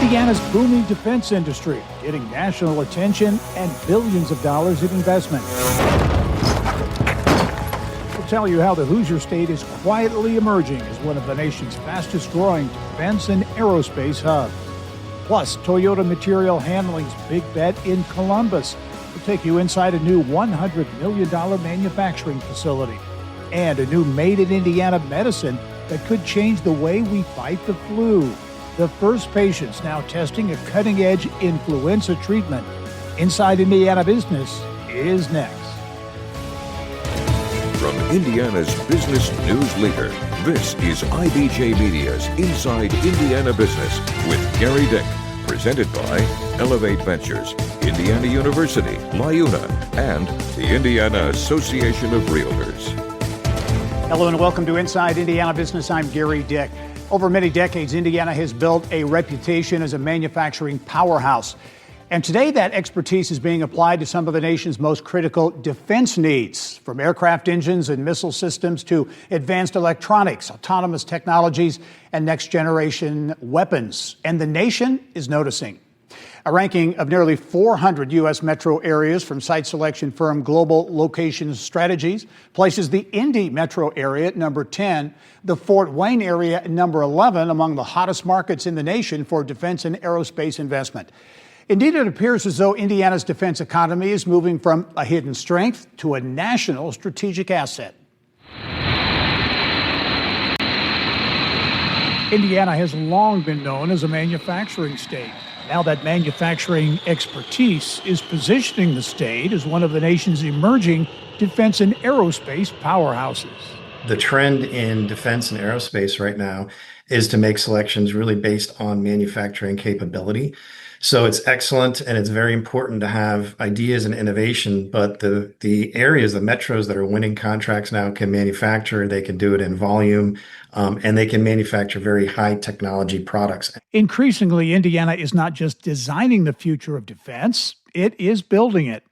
Indiana's booming defense industry getting national attention and billions of dollars in investment. We'll tell you how the Hoosier State is quietly emerging as one of the nation's fastest growing defense and aerospace hubs. Plus, Toyota Material Handling's big bet in Columbus will take you inside a new $100 million manufacturing facility and a new made in Indiana medicine that could change the way we fight the flu. The first patients now testing a cutting-edge influenza treatment. Inside Indiana Business is next. From Indiana's business news leader, this is IBJ Media's Inside Indiana Business with Gerry Dick, presented by Elevate Ventures, Indiana University, LIUNA, and the Indiana Association of Realtors. Hello and welcome to Inside Indiana Business. I'm Gerry Dick. Over many decades, Indiana has built a reputation as a manufacturing powerhouse. And today that expertise is being applied to some of the nation's most critical defense needs, from aircraft engines and missile systems to advanced electronics, autonomous technologies, and next-generation weapons. And the nation is noticing. A ranking of nearly 400 U.S. metro areas from site selection firm Global Location Strategies places the Indy metro area at number 10, the Fort Wayne area at number 11 among the hottest markets in the nation for defense and aerospace investment. Indeed, it appears as though Indiana's defense economy is moving from a hidden strength to a national strategic asset. Indiana has long been known as a manufacturing state. Now that manufacturing expertise is positioning the state as one of the nation's emerging defense and aerospace powerhouses. The trend in defense and aerospace right now is to make selections really based on manufacturing capability. So it's excellent and it's very important to have ideas and innovation, but the areas, the metros that are winning contracts now can manufacture, they can do it in volume, and they can manufacture very high technology products. Increasingly, Indiana is not just designing the future of defense, it is building it.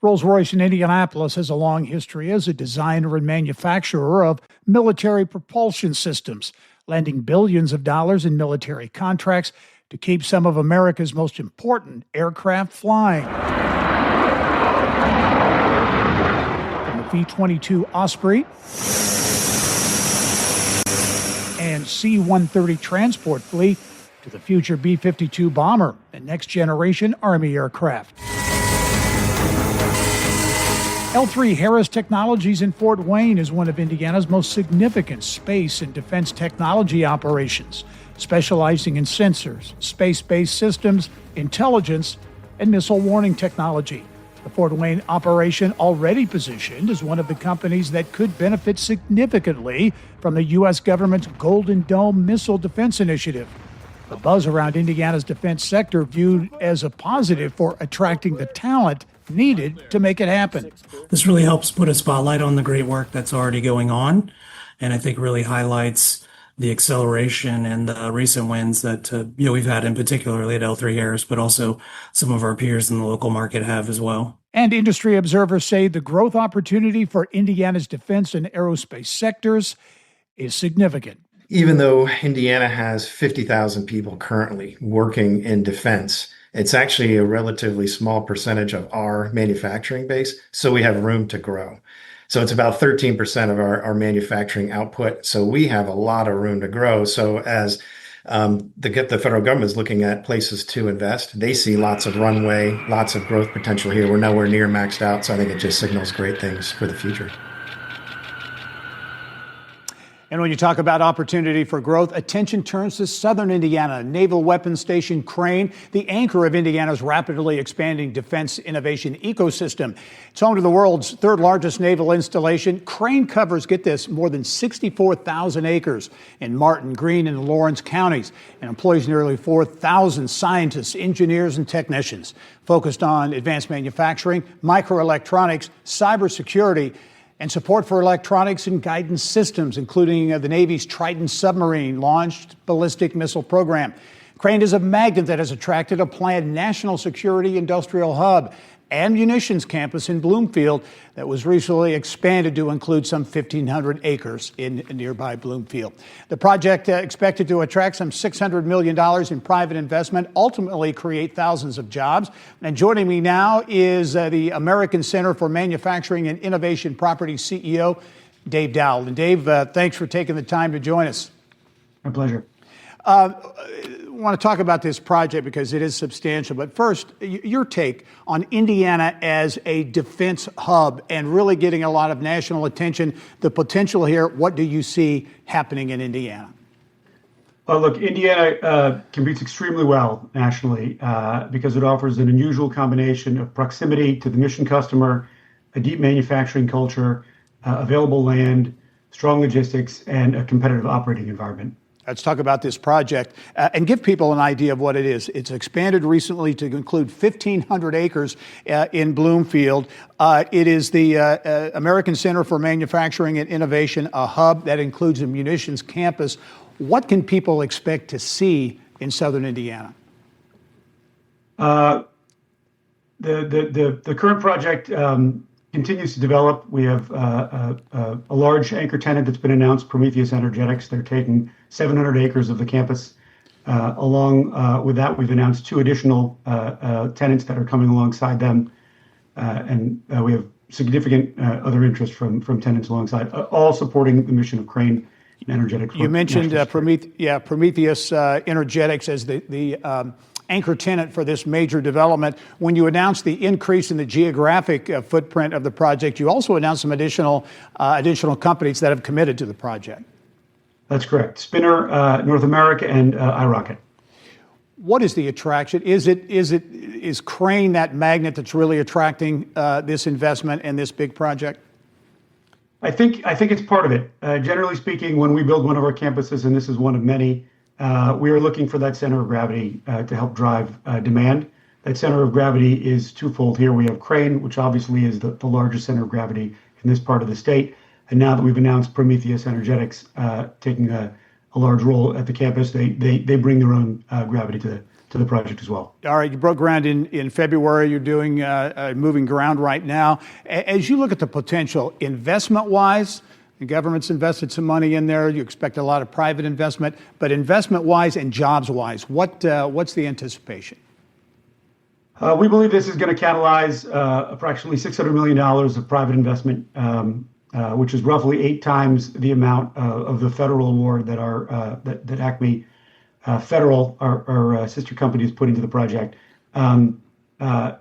Rolls-Royce in Indianapolis has a long history as a designer and manufacturer of military propulsion systems, landing billions of dollars in military contracts to keep some of America's most important aircraft flying. From the V-22 Osprey and C-130 transport fleet to the future B-52 bomber and next-generation Army aircraft. L3Harris Technologies in Fort Wayne is one of Indiana's most significant space and defense technology operations, specializing in sensors, space-based systems, intelligence, and missile warning technology. The Fort Wayne operation already positioned as one of the companies that could benefit significantly from the U.S. government's Golden Dome missile defense initiative. The buzz around Indiana's defense sector viewed as a positive for attracting the talent needed to make it happen. This really helps put a spotlight on the great work that's already going on, and I think really highlights the acceleration and the recent wins that we've had, in particularly at L3Harris, but also some of our peers in the local market have as well. And industry observers say the growth opportunity for Indiana's defense and aerospace sectors is significant. Even though Indiana has 50,000 people currently working in defense, it's actually a relatively small percentage of our manufacturing base, so we have room to grow. So it's about 13% of our manufacturing output. So we have a lot of room to grow. So as the federal government is looking at places to invest, they see lots of runway, lots of growth potential here. We're nowhere near maxed out. So I think it just signals great things for the future. And when you talk about opportunity for growth, attention turns to southern Indiana. Naval Weapons Station Crane, the anchor of Indiana's rapidly expanding defense innovation ecosystem. It's home to the world's third largest naval installation. Crane covers, get this, more than 64,000 acres in Martin, Greene, and Lawrence counties, and employs nearly 4,000 scientists, engineers, and technicians focused on advanced manufacturing, microelectronics, cybersecurity, and support for electronics and guidance systems, including the Navy's Triton submarine-launched ballistic missile program. Crane is a magnet that has attracted a planned national security industrial hub and munitions campus in Bloomfield that was recently expanded to include some 1,500 acres in nearby Bloomfield. The project expected to attract some $600 million in private investment, ultimately create thousands of jobs. And joining me now is the American Center for Manufacturing and Innovation Properties CEO, Dave Dowell. And Dave, thanks for taking the time to join us. My pleasure. I want to talk about this project because it is substantial. But first, your take on Indiana as a defense hub and really getting a lot of national attention, the potential here. What do you see happening in Indiana? Look, Indiana competes extremely well nationally because it offers an unusual combination of proximity to the mission customer, a deep manufacturing culture, available land, strong logistics, and a competitive operating environment. Let's talk about this project and give people an idea of what it is. It's expanded recently to include 1,500 acres in Bloomfield. It is the American Center for Manufacturing and Innovation, a hub that includes a munitions campus. What can people expect to see in southern Indiana? The current project continues to develop. We have a large anchor tenant that's been announced, Prometheus Energetics. They're taking 700 acres of the campus. Along with that, we've announced two additional tenants that are coming alongside them. And we have significant other interest from tenants alongside, all supporting the mission of Crane Energetic. You mentioned Prometheus Energetics as the anchor tenant for this major development. When you announced the increase in the geographic footprint of the project, you also announced some additional companies that have committed to the project. That's correct. Spinner, North America, and iRocket. What is the attraction? Is Crane that magnet that's really attracting this investment and this big project? I think it's part of it. Generally speaking, when we build one of our campuses, and this is one of many, we are looking for that center of gravity to help drive demand. That center of gravity is twofold here. We have Crane, which obviously is the largest center of gravity in this part of the state. And now that we've announced Prometheus Energetics taking a large role at the campus, they bring their own gravity to the project as well. All right, you broke ground in February. You're doing moving ground right now. As you look at the potential investment-wise, the government's invested some money in there. You expect a lot of private investment, but investment-wise and jobs-wise, what's the anticipation? We believe this is going to catalyze approximately $600 million of private investment, which is roughly 8 times the amount of the federal award that that ACMI Federal, our sister company, is putting to the project. In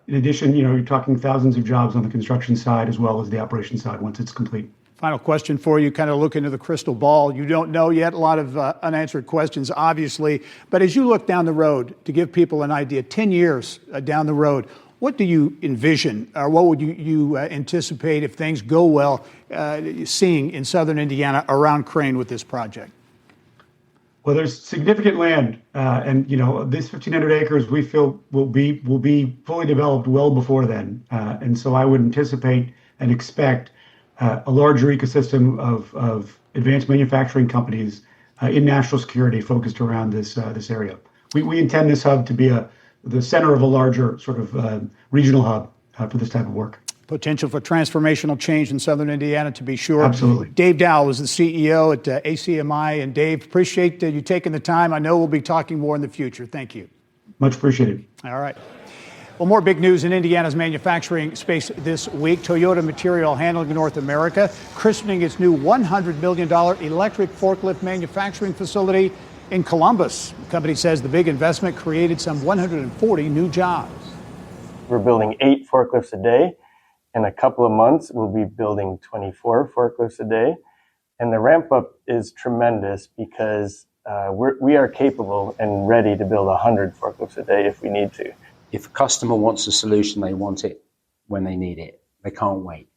addition, you're talking thousands of jobs on the construction side as well as the operations side once it's complete. Final question for you, kind of look into the crystal ball. You don't know yet, a lot of unanswered questions, obviously. But as you look down the road, to give people an idea, 10 years down the road, what do you envision, or what would you anticipate if things go well, seeing in southern Indiana around Crane with this project? Well, there's significant land, and this 1,500 acres we feel will be fully developed well before then, and so I would anticipate and expect a larger ecosystem of advanced manufacturing companies in national security focused around this area. We intend this hub to be the center of a larger sort of regional hub for this type of work. Potential for transformational change in southern Indiana, to be sure. Absolutely. Dave Dowell is the CEO at ACMI. And Dave, appreciate you taking the time. I know we'll be talking more in the future. Thank you. Much appreciated. All right. Well, more big news in Indiana's manufacturing space this week. Toyota Material Handling North America christening its new $100 million electric forklift manufacturing facility in Columbus. The company says the big investment created some 140 new jobs. We're building 8 forklifts a day. In a couple of months, we'll be building 24 forklifts a day. And the ramp up is tremendous because we are capable and ready to build 100 forklifts a day if we need to. If a customer wants a solution, they want it when they need it. They can't wait.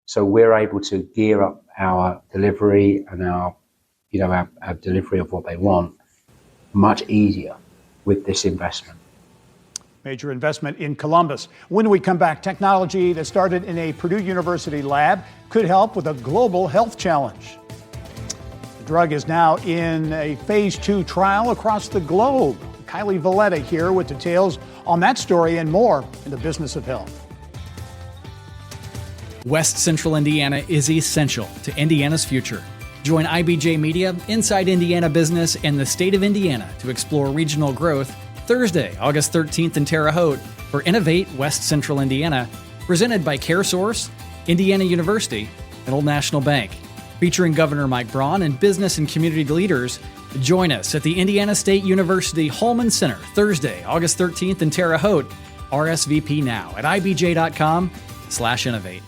So we're able to gear up our delivery and our delivery of what they want much easier with this investment. Major investment in Columbus. When we come back, technology that started in a Purdue University lab could help with a global health challenge. The drug is now in a phase 2 trial across the globe. Kylie Valletta here with details on that story and more in the business of health. West Central Indiana is essential to Indiana's future. Join IBJ Media, Inside Indiana Business, and the state of Indiana to explore regional growth Thursday, August 13th in Terre Haute for Innovate West Central Indiana, presented by CareSource, Indiana University, and Old National Bank. Featuring Governor Mike Braun and business and community leaders, join us at the Indiana State University Holman Center Thursday, August 13th in Terre Haute. RSVP now at ibj.com/innovate.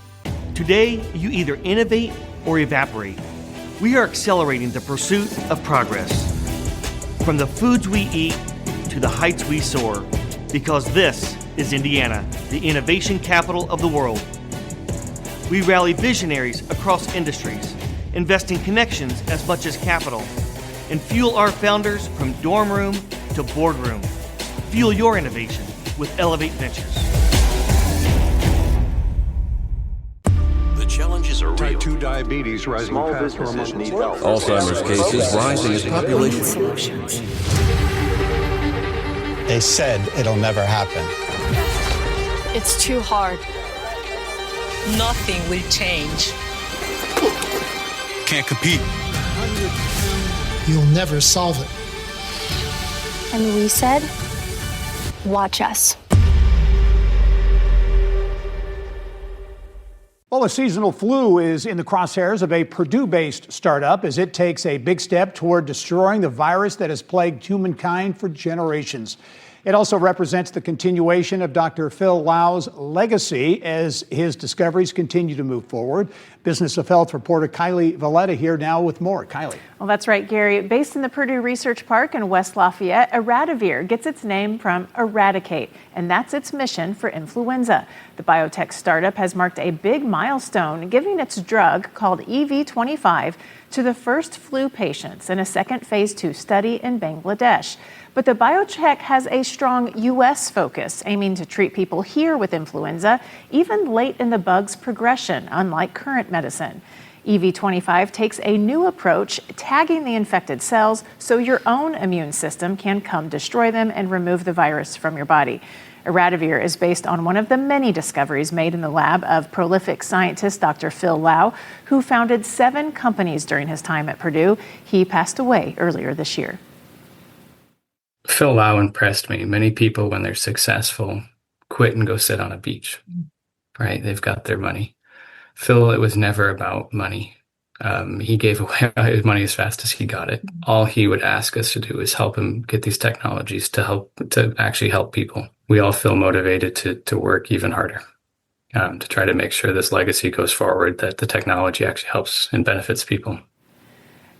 Today, you either innovate or evaporate. We are accelerating the pursuit of progress. From the foods we eat to the heights we soar, because this is Indiana, the innovation capital of the world. We rally visionaries across industries, investing connections as much as capital, and fuel our founders from dorm room to boardroom. Fuel your innovation with Elevate Ventures. Challenges are real. Type 2 diabetes rising Small faster businesses among need help. Alzheimer's cases rising as population. Solutions. They said it'll never happen. It's too hard. Nothing will change. Can't compete. You'll never solve it. And we said, watch us. Well, the seasonal flu is in the crosshairs of a Purdue-based startup as it takes a big step toward destroying the virus that has plagued humankind for generations. It also represents the continuation of Dr. Phil Lau's legacy as his discoveries continue to move forward. Business of Health reporter Kylie Valletta here now with more. Kylie. Well, that's right, Gary. Based in the Purdue Research Park in West Lafayette, Eradivir gets its name from eradicate, and that's its mission for influenza. The biotech startup has marked a big milestone, giving its drug, called EV25, to the first flu patients in a second phase 2 study in Bangladesh. But the biotech has a strong U.S. focus, aiming to treat people here with influenza, even late in the bug's progression, unlike current medicine. EV25 takes a new approach, tagging the infected cells so your own immune system can come destroy them and remove the virus from your body. Eradivir is based on one of the many discoveries made in the lab of prolific scientist Dr. Phil Lau, who founded 7 companies during his time at Purdue. He passed away earlier this year. Phil Lau impressed me. Many people, when they're successful, quit and go sit on a beach, right? They've got their money. Phil, it was never about money. He gave away his money as fast as he got it. All he would ask us to do is help him get these technologies to actually help people. We all feel motivated to work even harder, to try to make sure this legacy goes forward, that the technology actually helps and benefits people.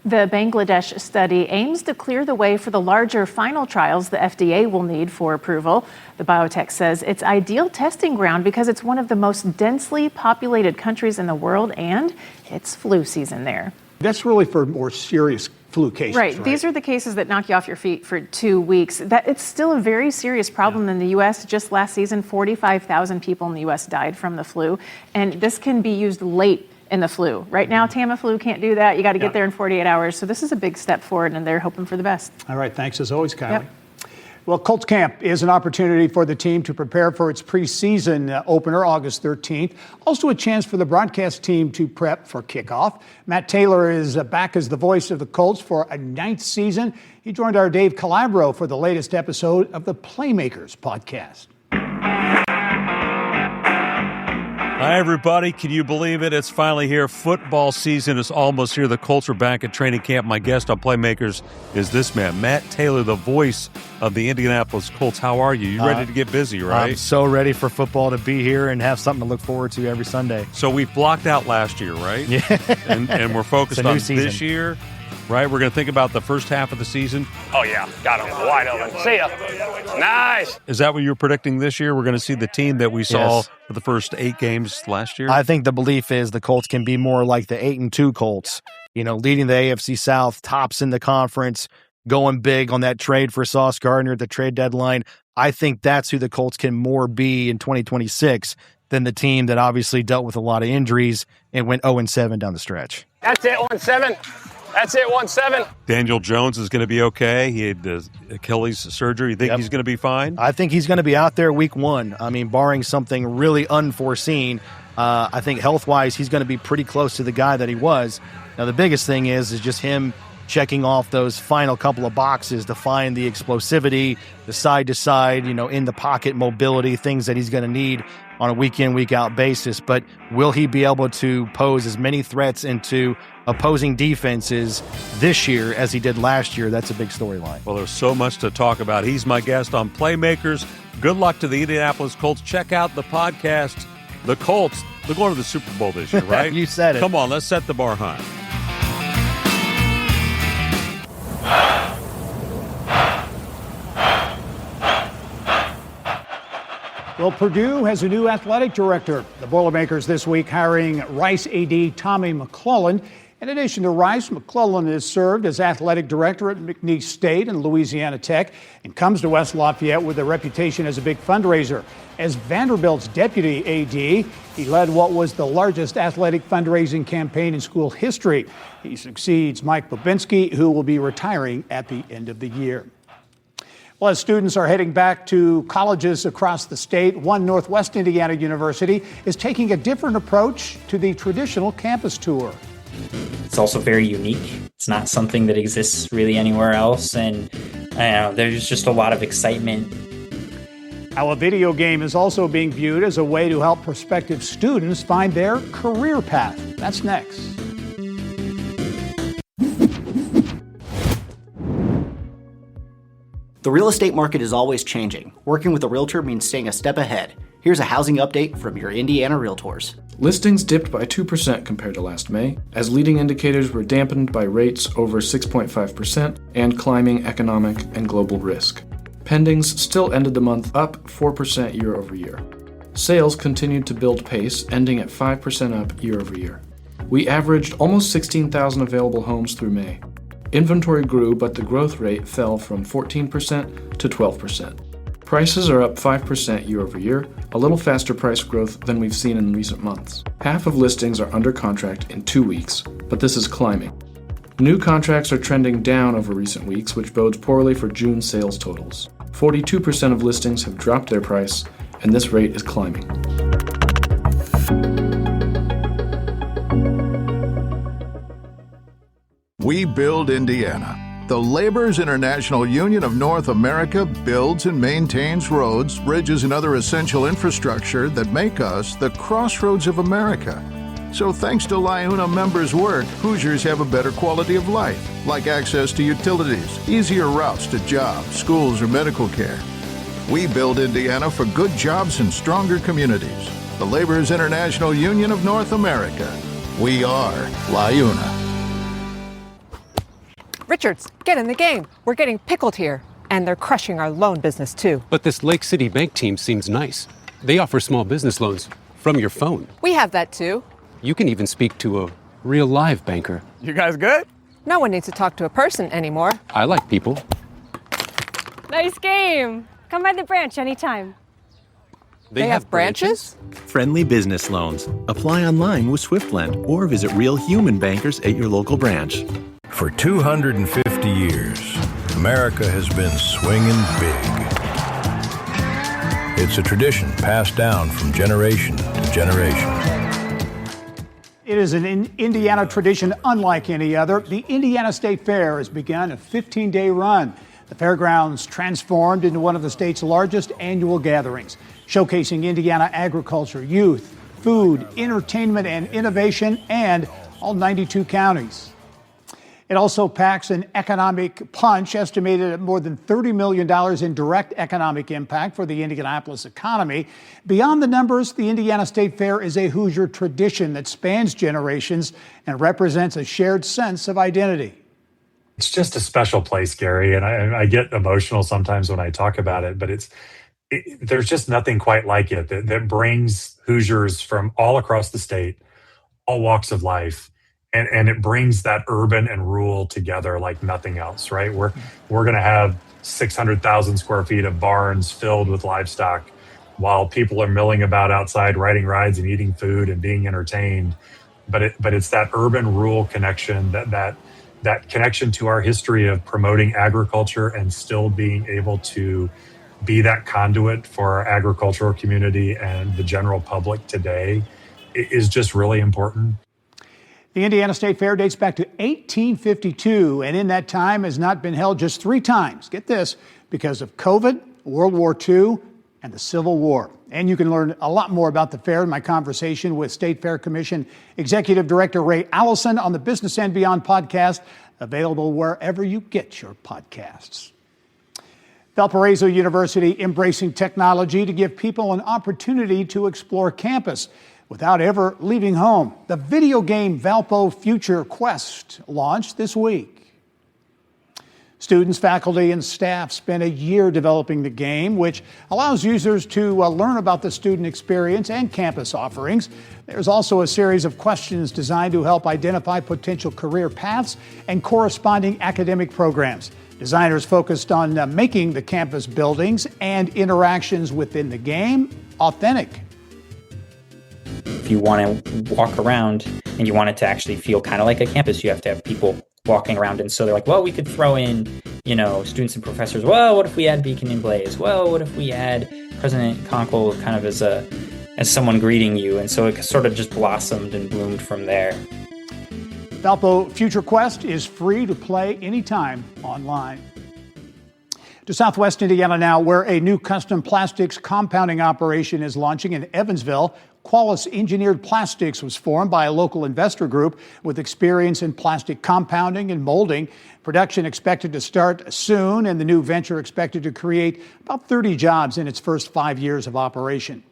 The Bangladesh study aims to clear the way for the larger final trials the FDA will need for approval. The biotech says it's ideal testing ground because it's one of the most densely populated countries in the world, and it's flu season there. That's really for more serious flu cases, right? These are the cases that knock you off your feet for 2 weeks. It's still a very serious problem in the U.S. Just last season, 45,000 people in the U.S. died from the flu, and this can be used late in the flu. Right now, Tamiflu can't do that. You got to get there in 48 hours. So this is a big step forward, and they're hoping for the best. All right. Thanks as always, Kylie. Well, Colts Camp is an opportunity for the team to prepare for its preseason opener, August 13th. Also a chance for the broadcast team to prep for kickoff. Matt Taylor is back as the voice of the Colts for a 9th season. He joined our Dave Calabro for the latest episode of the Playmakers podcast. Hi, everybody. Can you believe it? It's finally here. Football season is almost here. The Colts are back at training camp. My guest on Playmakers is this man, Matt Taylor, the voice of the Indianapolis Colts. How are you? You ready to get busy, right? I'm so ready for football to be here and have something to look forward to every Sunday. So we blocked out last year, right? Yeah. And we're focused on season. this year, right? We're going to think about the first half of the season. Oh, yeah. Got him. Wide open. See ya. Nice. Is that what you were predicting this year? We're going to see the team that we saw for the first 8 games last year? I think the belief is the Colts can be more like the 8-2 Colts, leading the AFC South, tops in the conference, going big on that trade for Sauce Gardner at the trade deadline. I think that's who the Colts can more be in 2026 than the team that obviously dealt with a lot of injuries and went 0-7 down the stretch. That's it, 1-7. That's it, 1-7. Daniel Jones is going to be okay. He had Achilles surgery. You think he's going to be fine? I think he's going to be out there week 1. I mean, barring something really unforeseen. I think health-wise, he's going to be pretty close to the guy that he was. Now, the biggest thing is just him checking off those final couple of boxes to find the explosivity, the side-to-side, in the pocket mobility, things that he's going to need on a week-in, week-out basis. But will he be able to pose as many threats into opposing defenses this year as he did last year? That's a big storyline. Well, there's so much to talk about. He's my guest on Playmakers. Good luck to the Indianapolis Colts. Check out the podcast. The Colts, they're going to the Super Bowl this year, right? You said it. Come on, let's set the bar high. Well, Purdue has a new athletic director. The Boilermakers this week hiring Rice AD Tommy McClellan. In addition to Rice, McClellan has served as athletic director at McNeese State and Louisiana Tech and comes to West Lafayette with a reputation as a big fundraiser. As Vanderbilt's deputy AD, he led what was the largest athletic fundraising campaign in school history. He succeeds Mike Bobinski, who will be retiring at the end of the year. Well, as students are heading back to colleges across the state, one Northwest Indiana university is taking a different approach to the traditional campus tour. It's also very unique. It's not something that exists really anywhere else, and there's just a lot of excitement. How a video game is also being viewed as a way to help prospective students find their career path. That's next. The real estate market is always changing. Working with a realtor means staying a step ahead. Here's a housing update from your Indiana Realtors. Listings dipped by 2% compared to last May, as leading indicators were dampened by rates over 6.5% and climbing economic and global risk. Pendings still ended the month up 4% year over year. Sales continued to build pace, ending at 5% up year over year. We averaged almost 16,000 available homes through May. Inventory grew, but the growth rate fell from 14% to 12%. Prices are up 5% year over year, a little faster price growth than we've seen in recent months. Half of listings are under contract in 2 weeks, but this is climbing. New contracts are trending down over recent weeks, which bodes poorly for June sales totals. 42% of listings have dropped their price, and this rate is climbing. We build Indiana. The Laborers International Union of North America builds and maintains roads, bridges, and other essential infrastructure that make us the crossroads of America. So thanks to LIUNA members' work, Hoosiers have a better quality of life, like access to utilities, easier routes to jobs, schools, or medical care. We build Indiana for good jobs and stronger communities. The Laborers International Union of North America. We are LIUNA. Richards, get in the game. We're getting pickled here. And they're crushing our loan business, too. But this Lake City Bank team seems nice. They offer small business loans from your phone. We have that, too. You can even speak to a real live banker. You guys good? No one needs to talk to a person anymore. I like people. Nice game. Come by the branch anytime. They have branches? Friendly business loans. Apply online with SwiftLend or visit real human bankers at your local branch. For 250 years, America has been swinging big. It's a tradition passed down from generation to generation. It is an Indiana tradition unlike any other. The Indiana State Fair has begun a 15-day run. The fairgrounds transformed into one of the state's largest annual gatherings, showcasing Indiana agriculture, youth, food, entertainment, and innovation, and all 92 counties. It also packs an economic punch, estimated at more than $30 million in direct economic impact for the Indianapolis economy. Beyond the numbers, the Indiana State Fair is a Hoosier tradition that spans generations and represents a shared sense of identity. It's just a special place, Gary, and I get emotional sometimes when I talk about it, but there's just nothing quite like it that brings Hoosiers from all across the state, all walks of life, and it brings that urban and rural together like nothing else, right? We're going to have 600,000 square feet of barns filled with livestock while people are milling about outside, riding rides and eating food and being entertained. But it's that urban rural connection, that connection to our history of promoting agriculture and still being able to be that conduit for our agricultural community and the general public today is just really important. The Indiana State Fair dates back to 1852, and in that time has not been held just 3 times. Get this, because of COVID, World War II, and the Civil War. And you can learn a lot more about the fair in my conversation with State Fair Commission Executive Director Ray Allison on the Business and Beyond podcast, available wherever you get your podcasts. Valparaiso University embracing technology to give people an opportunity to explore campus without ever leaving home. The video game Valpo Future Quest launched this week. Students, faculty, and staff spent a year developing the game, which allows users to learn about the student experience and campus offerings. There's also a series of questions designed to help identify potential career paths and corresponding academic programs. Designers focused on making the campus buildings and interactions within the game authentic. If you want to walk around and you want it to actually feel kind of like a campus, you have to have people walking around. And so they're like, well, we could throw in, students and professors. Well, what if we add Beacon and Blaze? Well, what if we add President Conkle kind of as someone greeting you? And so it sort of just blossomed and bloomed from there. Valpo Future Quest is free to play anytime online. To Southwest Indiana now, where a new custom plastics compounding operation is launching in Evansville. Qualis Engineered Plastics was formed by a local investor group with experience in plastic compounding and molding. Production expected to start soon, and the new venture expected to create about 30 jobs in its first 5 years of operation.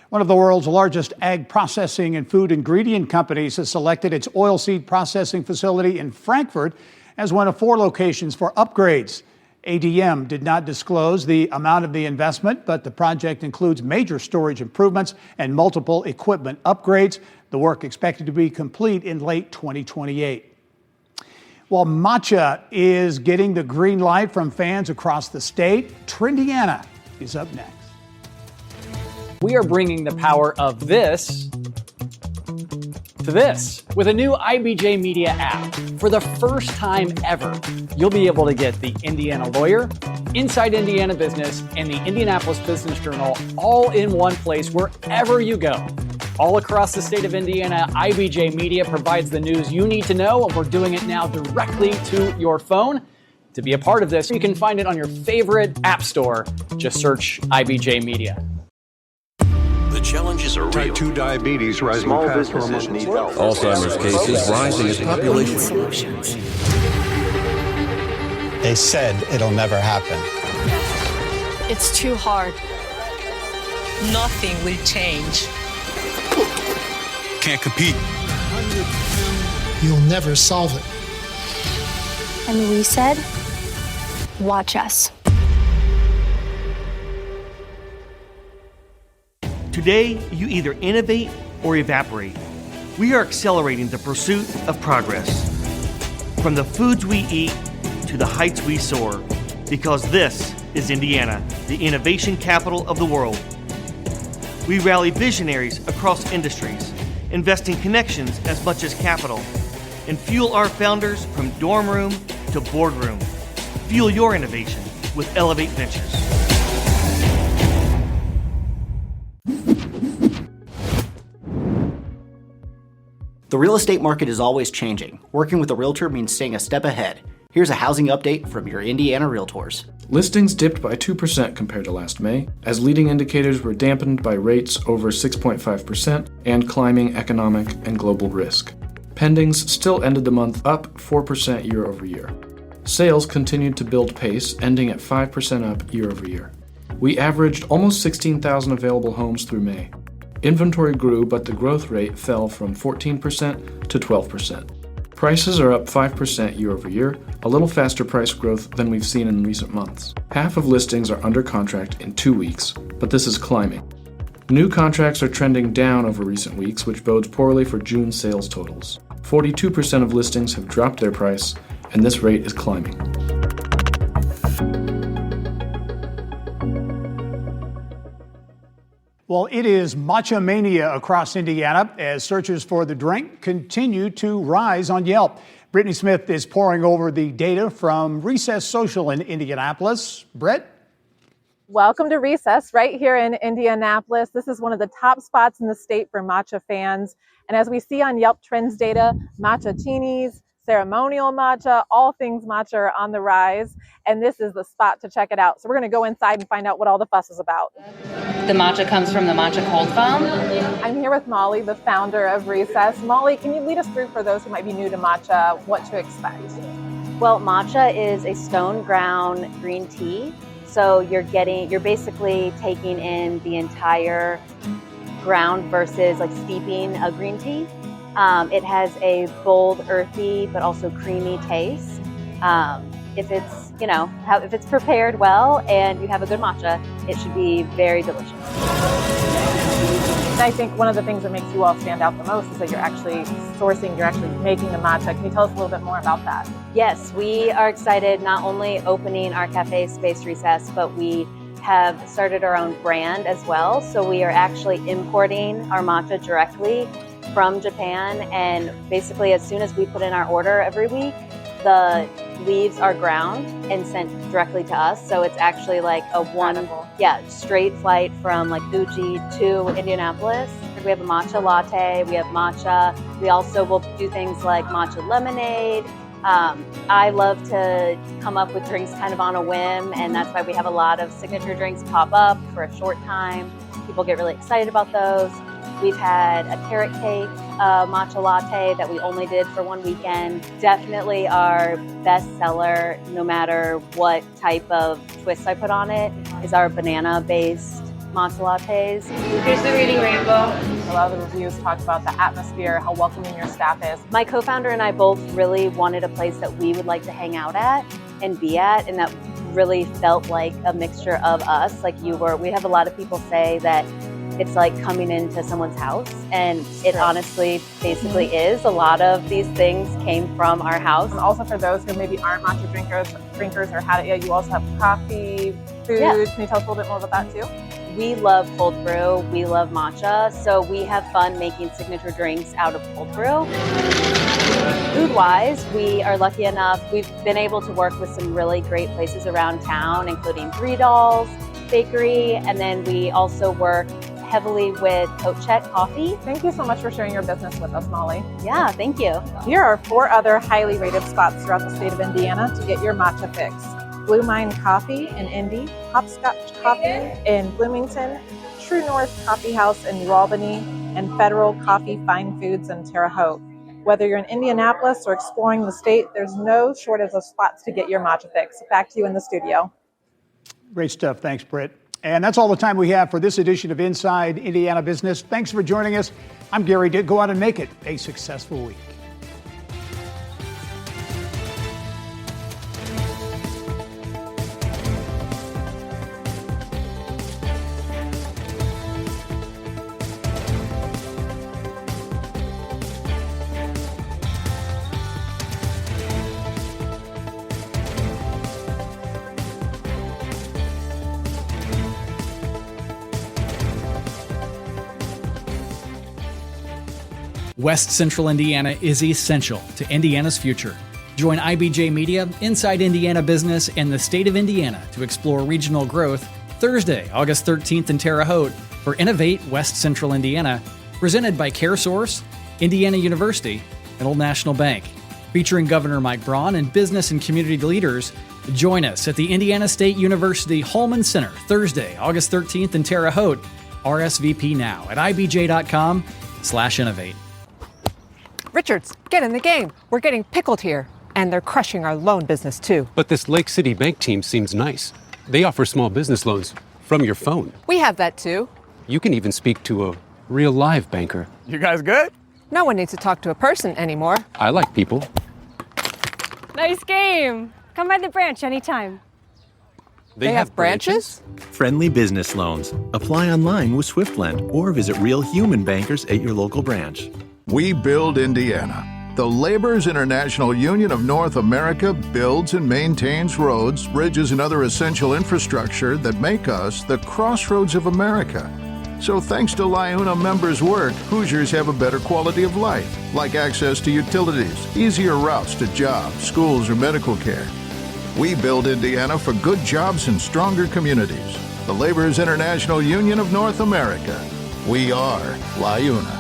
One of the world's largest ag processing and food ingredient companies has selected its oilseed processing facility in Frankfort as one of 4 locations for upgrades. ADM did not disclose the amount of the investment, but the project includes major storage improvements and multiple equipment upgrades. The work expected to be complete in late 2028. While matcha is getting the green light from fans across the state, Trendiana is up next. We are bringing the power of this to this with a new IBJ Media app. For the first time ever, you'll be able to get the Indiana Lawyer, Inside Indiana Business, and the Indianapolis Business Journal all in one place wherever you go. All across the state of Indiana, IBJ Media provides the news you need to know, and we're doing it now directly to your phone. To be a part of this, you can find it on your favorite app store. Just search IBJ Media. The challenges are real. Type 2 diabetes rising faster among Alzheimer's cases rising as population. Solutions. They said it'll never happen. It's too hard. Nothing will change. Can't compete. You'll never solve it. And we said, watch us. Today, you either innovate or evaporate. We are accelerating the pursuit of progress. From the foods we eat to the heights we soar, because this is Indiana, the innovation capital of the world. We rally visionaries across industries, investing connections as much as capital, and fuel our founders from dorm room to boardroom. Fuel your innovation with Elevate Ventures. The real estate market is always changing. Working with a realtor means staying a step ahead. Here's a housing update from your Indiana Realtors. Listings dipped by 2% compared to last May, as leading indicators were dampened by rates over 6.5% and climbing economic and global risk. Pendings still ended the month up 4% year over year. Sales continued to build pace, ending at 5% up year over year. We averaged almost 16,000 available homes through May. Inventory grew, but the growth rate fell from 14% to 12%. Prices are up 5% year over year, a little faster price growth than we've seen in recent months. Half of listings are under contract in 2 weeks, but this is climbing. New contracts are trending down over recent weeks, which bodes poorly for June sales totals. 42% of listings have dropped their price, and this rate is climbing. Well, it is matcha mania across Indiana as searches for the drink continue to rise on Yelp. Brittany Smith is poring over the data from Recess Social in Indianapolis. Brett? Welcome to Recess right here in Indianapolis. This is one of the top spots in the state for matcha fans. And as we see on Yelp Trends data, matcha-tinis, ceremonial matcha, all things matcha are on the rise. And this is the spot to check it out. So we're going to go inside and find out what all the fuss is about. The matcha comes from the matcha cold foam. I'm here with Molly, the founder of Recess. Molly, can you lead us through, for those who might be new to matcha, what to expect? Well, matcha is a stone ground green tea. So you're basically taking in the entire ground versus like steeping a green tea. It has a bold, earthy, but also creamy taste. If it's prepared well and you have a good matcha, it should be very delicious. I think one of the things that makes you all stand out the most is that you're actually making the matcha. Can you tell us a little bit more about that? Yes, we are excited not only opening our cafe space Recess, but we have started our own brand as well. So we are actually importing our matcha directly from Japan, and basically as soon as we put in our order every week, the leaves are ground and sent directly to us. So it's actually like a straight flight from like Fuji to Indianapolis. We have a matcha latte, we have matcha. We also will do things like matcha lemonade. I love to come up with drinks kind of on a whim, and that's why we have a lot of signature drinks pop up for a short time. People get really excited about those. We've had a carrot cake matcha latte that we only did for one weekend. Definitely our best seller, no matter what type of twist I put on it, is our banana-based matcha lattes. Here's the reading rainbow. A lot of the reviews talk about the atmosphere, how welcoming your staff is. My co-founder and I both really wanted a place that we would like to hang out at and be at, and that really felt like a mixture of us. We have a lot of people say that it's like coming into someone's house, and it honestly basically is. A lot of these things came from our house. And also for those who maybe aren't matcha drinkers or had it yet, you also have coffee, food. Yeah. Can you tell us a little bit more about that too? We love cold brew, we love matcha, so we have fun making signature drinks out of cold brew. Food-wise, we are lucky enough, we've been able to work with some really great places around town, including Three Dolls Bakery, and then we also work heavily with Coach Coffee. Thank you so much for sharing your business with us, Molly. Yeah, thank you. Here are 4 other highly rated spots throughout the state of Indiana to get your matcha fix. Blue Mine Coffee in Indy, Hopscotch Coffee in Bloomington, True North Coffee House in New Albany, and Federal Coffee Fine Foods in Terre Haute. Whether you're in Indianapolis or exploring the state, there's no shortage of spots to get your matcha fix. Back to you in the studio. Great stuff. Thanks, Britt. And that's all the time we have for this edition of Inside Indiana Business. Thanks for joining us. I'm Gerry Dick. Go out and make it a successful week. West Central Indiana is essential to Indiana's future. Join IBJ Media, Inside Indiana Business, and the state of Indiana to explore regional growth Thursday, August 13th in Terre Haute for Innovate West Central Indiana, presented by CareSource, Indiana University, and Old National Bank. Featuring Governor Mike Braun and business and community leaders, join us at the Indiana State University Holman Center Thursday, August 13th in Terre Haute. RSVP now at ibj.com/innovate. Richards, get in the game. We're getting pickled here. And they're crushing our loan business too. But this Lake City Bank team seems nice. They offer small business loans from your phone. We have that too. You can even speak to a real live banker. You guys good? No one needs to talk to a person anymore. I like people. Nice game. Come by the branch anytime. They have branches? Friendly business loans. Apply online with SwiftLend or visit real human bankers at your local branch. We build Indiana. The Laborers International Union of North America builds and maintains roads, bridges, and other essential infrastructure that make us the crossroads of America. So thanks to LIUNA members' work, Hoosiers have a better quality of life, like access to utilities, easier routes to jobs, schools, or medical care. We build Indiana for good jobs and stronger communities. the Labor's International Union of North America. We are La Una.